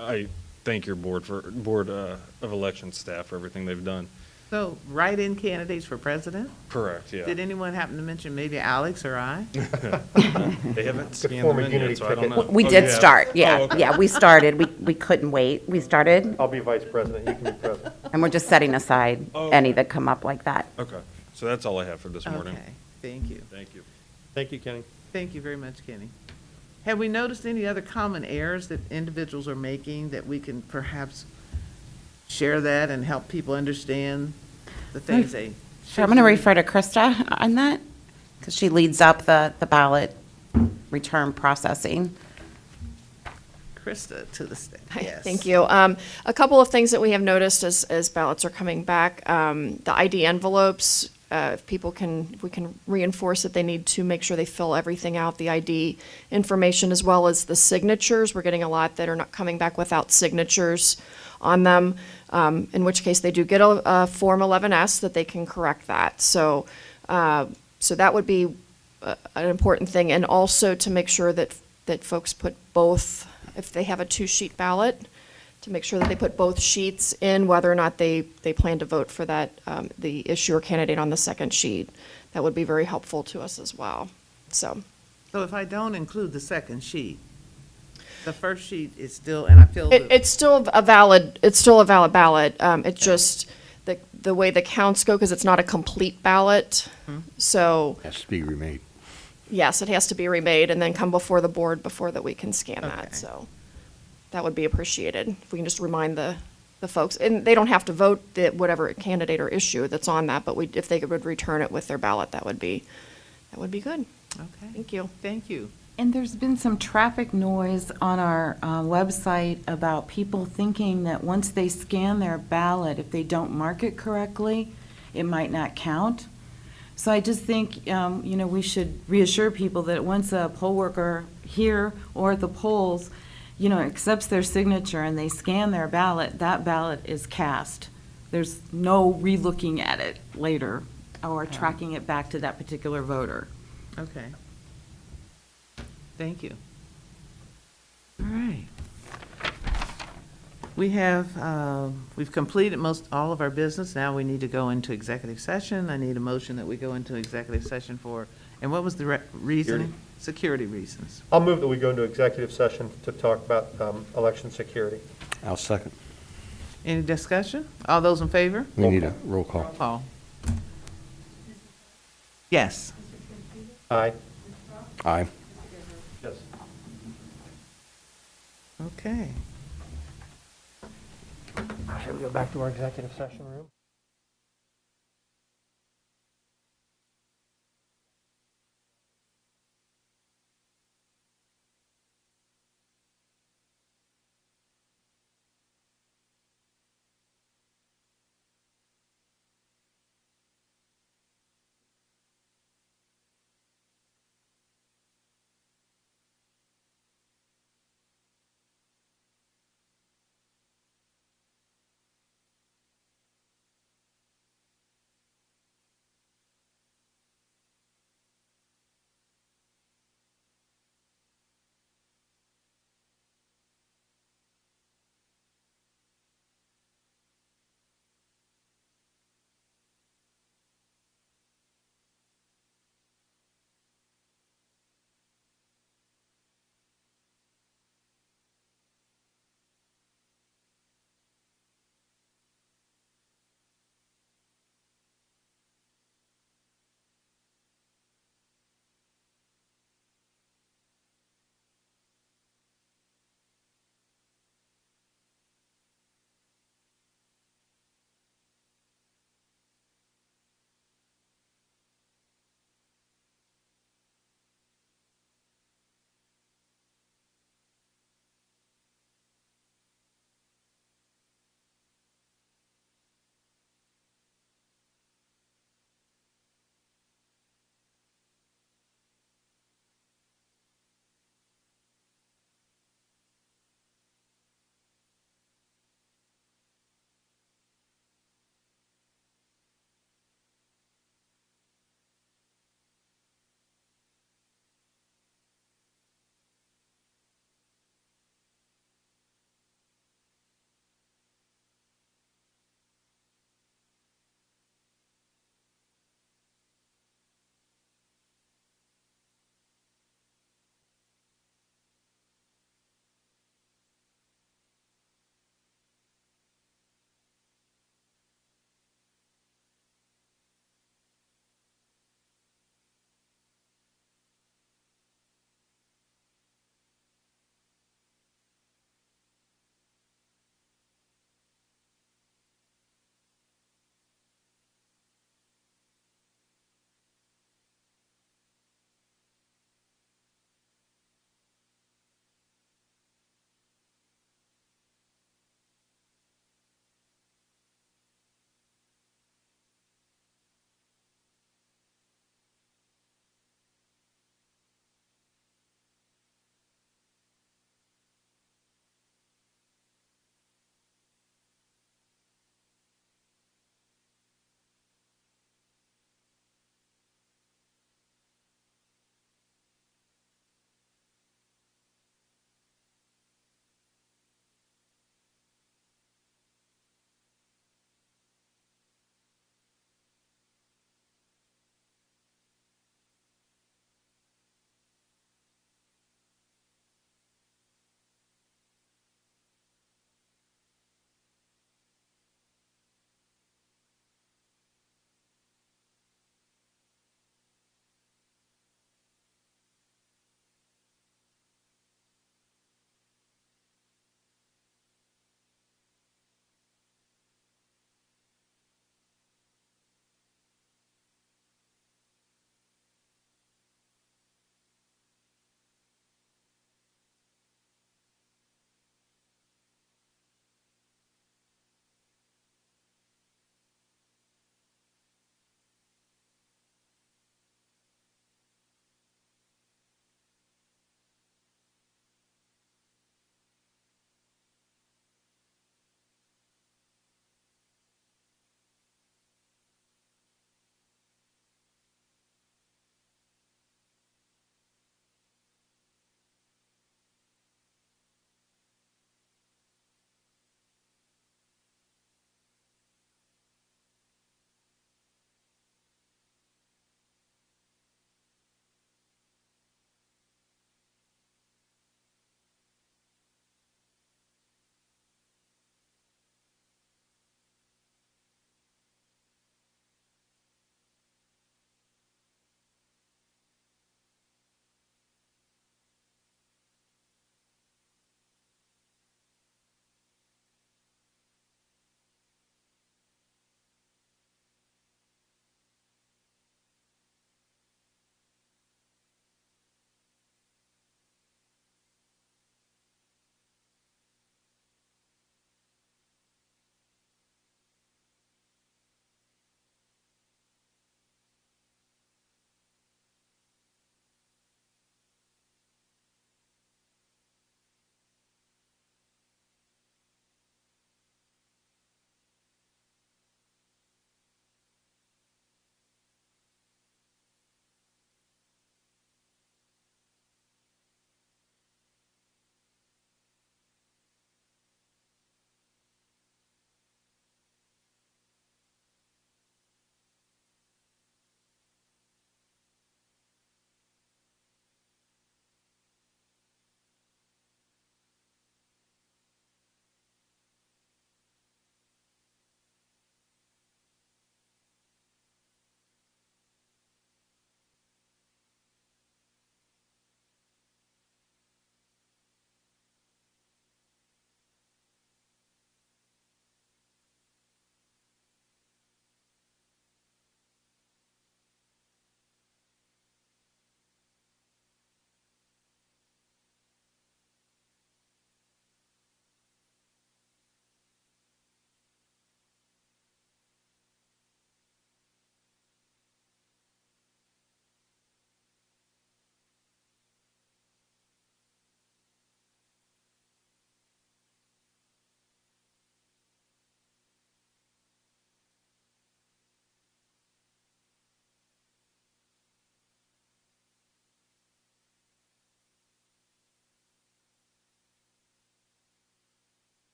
I thank your board of election staff for everything they've done. So, write-in candidates for president? Correct, yeah. Did anyone happen to mention maybe Alex or I? They haven't scanned form them a in unity yet, so I don't ticket. know. We Oh, did you have? start, yeah, Oh, okay. yeah, we started, we couldn't wait, we started, I'll be vice president, you can be president. and we're just setting aside Oh, any okay. that come up like that. Okay, so that's all I have for this morning. Okay, thank you. Thank you. Thank you, Kenny. Thank you very much, Kenny. Have we noticed any other common errors that individuals are making that we can perhaps share that and help people understand the things they Sure, I'm going to refer to Krista on that, because she leads up the ballot return processing. Krista to the staff? Hi, Yes. thank you. A couple of things that we have noticed as ballots are coming back. The ID envelopes, if we can reinforce that they need to make sure they fill everything out, the ID information, as well as the signatures. We're getting a lot that are not coming back without signatures on them, in which case they do get a Form 11S that they can correct that. So that would be an important thing, and also to make sure that folks put both, if they have a 2-sheet ballot, to make sure that they put both sheets in, whether or not they plan to vote for that, the issue or candidate on the second sheet. That would be very helpful to us as well. so. So if I don't include the second sheet, the first sheet is still, and I feel that. It's still a valid ballot. It's just the way the counts go, because it's not a complete ballot. So, Has to be remade. yes, it has to be remade and then come before the board before that we can scan Okay. that, so. That would be appreciated, if we can just remind the folks, and they don't have to vote whatever candidate or issue that's on that, but if they would return it with their ballot, that would be good. Okay. Thank you. Thank you. And there's been some traffic noise on our website about people thinking that once they scan their ballot, if they don't mark it correctly, it might not count. So I just think, we should reassure people that once a poll worker here or at the polls, accepts their signature and they scan their ballot, that ballot is cast. There's no relooking at it later or tracking it back to that particular voter. Okay. Thank you. All right. We've completed all of our business. Now we need to go into executive session. I need a motion that we go into executive session and what was the reasoning? Security reasons. I'll move that we go into executive session to talk about election security. I'll second. Any discussion? All those in favor? We need a roll call. Paul? Yes. Aye. Aye. Yes. Okay. Should we go back to our executive session room?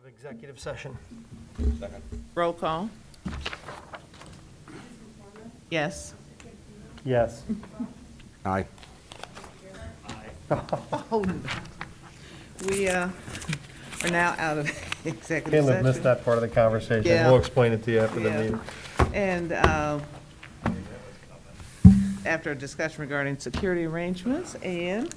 executive session. Roll call. Yes. Yes. Aye. Oh, no. We are now out of executive Caleb session. missed that part of the conversation. Yeah. We'll explain it to you after the Yeah. meeting. And after a discussion regarding security arrangements, and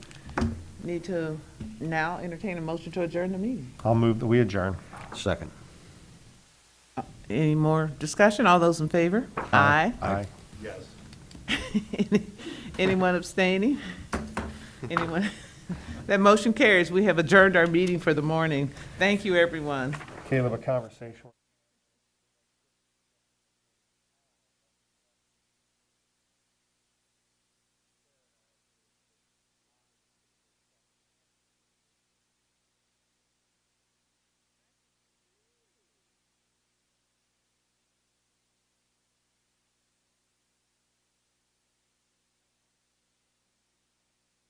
need to now entertain a motion to adjourn the meeting. I'll move that we adjourn. Second. Any more discussion? All those in favor? Aye. Aye. Anyone abstaining? Anyone? That motion carries. We have adjourned our meeting for the morning. Thank you, everyone. Caleb, a conversation.